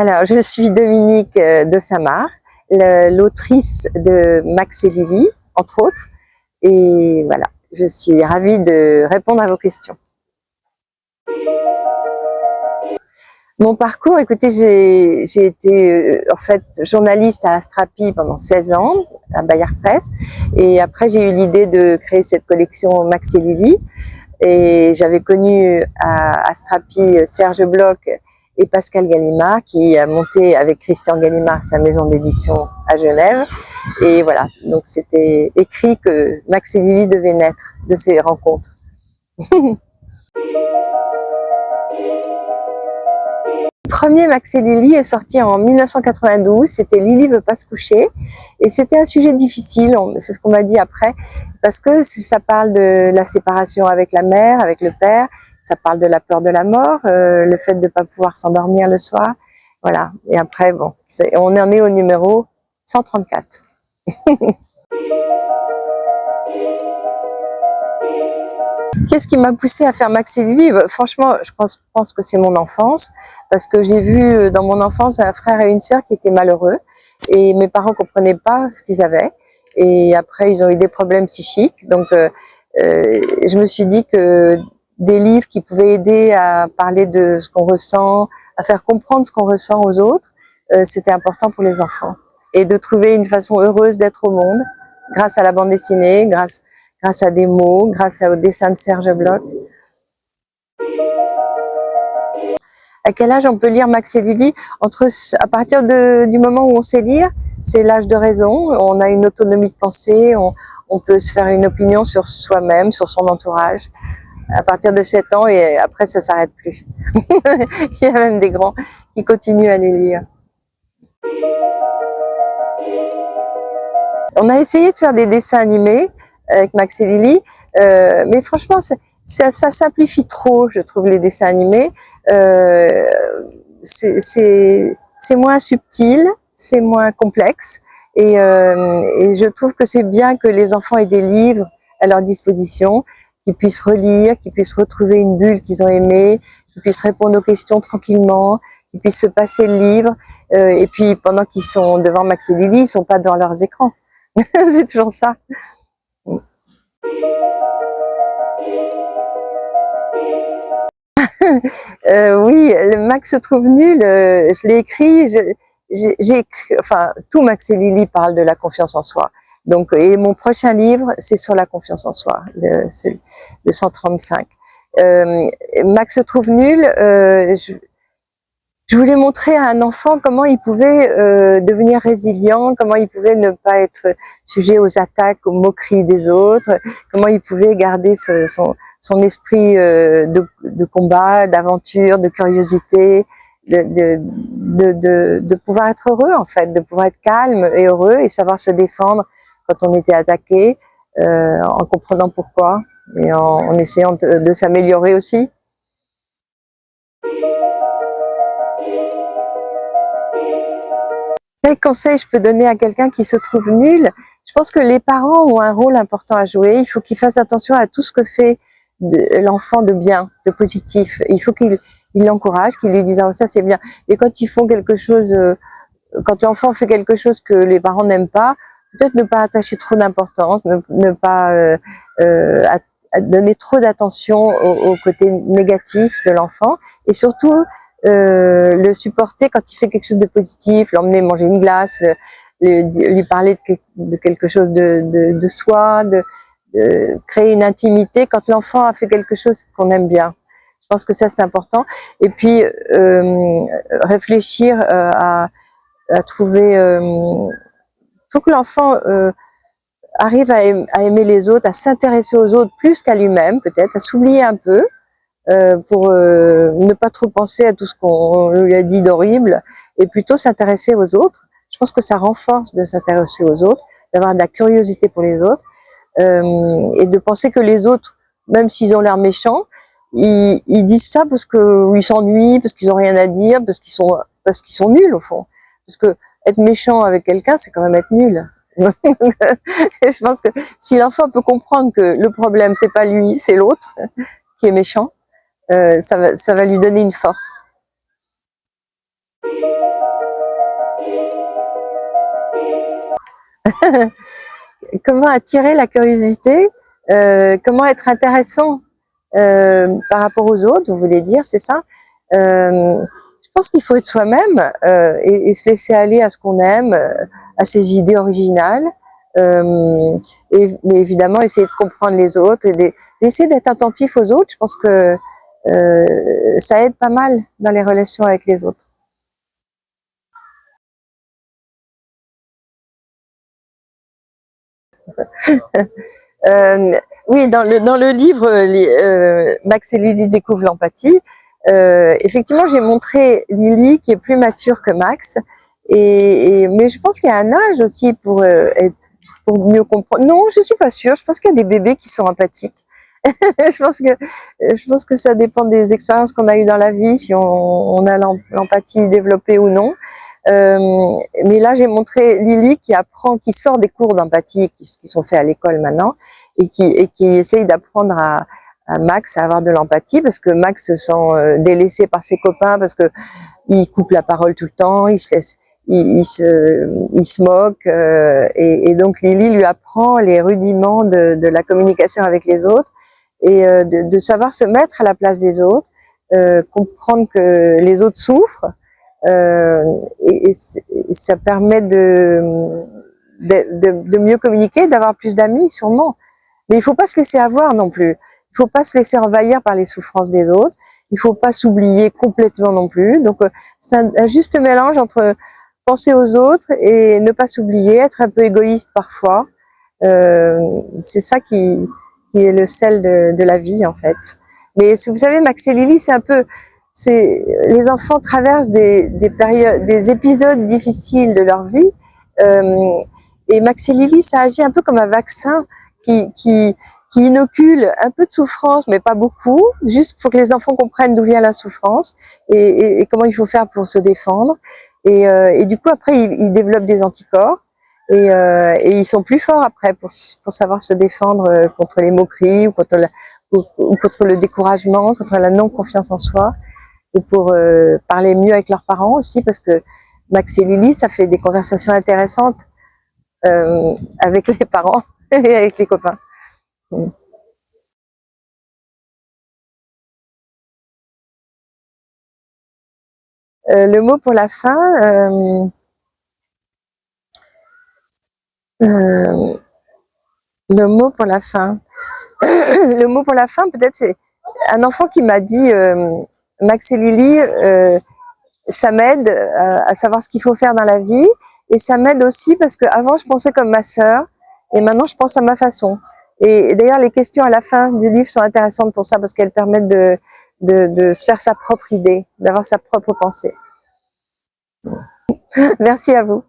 Alors, je suis Dominique de Samar, l'autrice de Max et Lily, entre autres. Et voilà, je suis ravie de répondre à vos questions. Mon parcours, écoutez, j'ai été en fait journaliste à Astrapi pendant 16 ans, à Bayard Presse. Et après, j'ai eu l'idée de créer cette collection Max et Lily. Et j'avais connu à Astrapi Serge Bloch et Pascal Gallimard, qui a monté avec Christian Gallimard sa maison d'édition à Genève. Et voilà, donc c'était écrit que Max et Lily devaient naître de ces rencontres. Le premier Max et Lily est sorti en 1992, c'était Lily veut pas se coucher, et c'était un sujet difficile, c'est ce qu'on m'a dit après, parce que ça parle de la séparation avec la mère, avec le père, ça parle de la peur de la mort, le fait de ne pas pouvoir s'endormir le soir, voilà. Et après, bon, on en est au numéro 134. Qu'est-ce qui m'a poussée à faire Max et Lily? Franchement, je pense que c'est mon enfance, parce que j'ai vu dans mon enfance un frère et une sœur qui étaient malheureux, et mes parents comprenaient pas ce qu'ils avaient, et après ils ont eu des problèmes psychiques, donc je me suis dit que des livres qui pouvaient aider à parler de ce qu'on ressent, à faire comprendre ce qu'on ressent aux autres, c'était important pour les enfants, et de trouver une façon heureuse d'être au monde, grâce à la bande dessinée, grâce à des mots, grâce au dessin de Serge Bloch. À quel âge on peut lire Max et Lily? À partir du moment où on sait lire, c'est l'âge de raison, on a une autonomie de pensée, on peut se faire une opinion sur soi-même, sur son entourage. À partir de 7 ans, et après ça s'arrête plus. Il y a même des grands qui continuent à les lire. On a essayé de faire des dessins animés avec Max et Lily, mais franchement, ça simplifie trop, je trouve, les dessins animés. C'est moins subtil, c'est moins complexe, et je trouve que c'est bien que les enfants aient des livres à leur disposition, qu'ils puissent relire, qu'ils puissent retrouver une bulle qu'ils ont aimée, qu'ils puissent répondre aux questions tranquillement, qu'ils puissent se passer le livre, et puis pendant qu'ils sont devant Max et Lily, ils sont pas devant leurs écrans. C'est toujours ça. Oui, le Max se trouve nul, je l'ai écrit, enfin, tout Max et Lily parle de la confiance en soi. Donc, et mon prochain livre, c'est sur la confiance en soi, le 135. Max se trouve nul, je voulais montrer à un enfant comment il pouvait devenir résilient, comment il pouvait ne pas être sujet aux attaques, aux moqueries des autres, comment il pouvait garder son esprit de combat, d'aventure, de curiosité, de pouvoir être heureux en fait, de pouvoir être calme et heureux et savoir se défendre quand on était attaqué, en comprenant pourquoi et en essayant de s'améliorer aussi. Quel conseil je peux donner à quelqu'un qui se trouve nul? Je pense que les parents ont un rôle important à jouer. Il faut qu'ils fassent attention à tout ce que fait l'enfant de bien, de positif. Il faut qu'ils l'encouragent, qu'ils lui disent « ah, ça c'est bien ». Et quand ils font quelque chose, quand l'enfant fait quelque chose que les parents n'aiment pas, peut-être ne pas attacher trop d'importance, ne pas donner trop d'attention au côté négatif de l'enfant, et surtout le supporter quand il fait quelque chose de positif, l'emmener manger une glace, lui parler de quelque chose de soi, de créer une intimité quand l'enfant a fait quelque chose qu'on aime bien. Je pense que ça c'est important. Et puis réfléchir à trouver, faut que l'enfant arrive à aimer les autres, à s'intéresser aux autres plus qu'à lui-même peut-être, à s'oublier un peu, pour ne pas trop penser à tout ce qu'on lui a dit d'horrible et plutôt s'intéresser aux autres. Je pense que ça renforce de s'intéresser aux autres, d'avoir de la curiosité pour les autres, et de penser que les autres, même s'ils ont l'air méchants, ils disent ça parce que ils s'ennuient, parce qu'ils ont rien à dire, parce qu'ils sont nuls au fond. Parce que être méchant avec quelqu'un, c'est quand même être nul. Et je pense que si l'enfant peut comprendre que le problème c'est pas lui, c'est l'autre qui est méchant, ça va lui donner une force. Comment attirer la curiosité, comment être intéressant par rapport aux autres, vous voulez dire, c'est ça? Je pense qu'il faut être soi-même et se laisser aller à ce qu'on aime, à ses idées originales, mais évidemment essayer de comprendre les autres et d'essayer d'être attentif aux autres. Je pense que ça aide pas mal dans les relations avec les autres. Oui, dans le livre Max et Lily découvrent l'empathie, effectivement j'ai montré Lily qui est plus mature que Max, mais je pense qu'il y a un âge aussi pour mieux comprendre. Non, je suis pas sûre. Je pense qu'il y a des bébés qui sont empathiques. Je pense que ça dépend des expériences qu'on a eues dans la vie, si on a l'empathie développée ou non. Mais là, j'ai montré Lily qui sort des cours d'empathie qui sont faits à l'école maintenant et qui essaye d'apprendre à Max à avoir de l'empathie parce que Max se sent délaissé par ses copains parce que il coupe la parole tout le temps, il se moque et donc Lily lui apprend les rudiments de la communication avec les autres et de savoir se mettre à la place des autres, comprendre que les autres souffrent. Et ça permet de mieux communiquer, d'avoir plus d'amis sûrement. Mais il faut pas se laisser avoir non plus. Il faut pas se laisser envahir par les souffrances des autres. Il faut pas s'oublier complètement non plus. Donc c'est un juste mélange entre penser aux autres et ne pas s'oublier, être un peu égoïste parfois. C'est ça qui est le sel de la vie en fait. Mais vous savez, Max et Lily, c'est un peu, les enfants traversent des périodes, des épisodes difficiles de leur vie, et Max et Lily, ça agit un peu comme un vaccin qui inocule un peu de souffrance, mais pas beaucoup, juste pour que les enfants comprennent d'où vient la souffrance et comment il faut faire pour se défendre. Et du coup, après, ils développent des anticorps et ils sont plus forts après pour savoir se défendre contre les moqueries ou contre le découragement, contre la non-confiance en soi, et pour parler mieux avec leurs parents aussi, parce que Max et Lily, ça fait des conversations intéressantes avec les parents et avec les copains. Le mot pour la fin, le mot pour la fin. Le mot pour la fin, peut-être, c'est un enfant qui m'a dit Max et Lily, ça m'aide à savoir ce qu'il faut faire dans la vie, et ça m'aide aussi parce que avant je pensais comme ma sœur, et maintenant je pense à ma façon. Et d'ailleurs, les questions à la fin du livre sont intéressantes pour ça parce qu'elles permettent de se faire sa propre idée, d'avoir sa propre pensée. Merci à vous.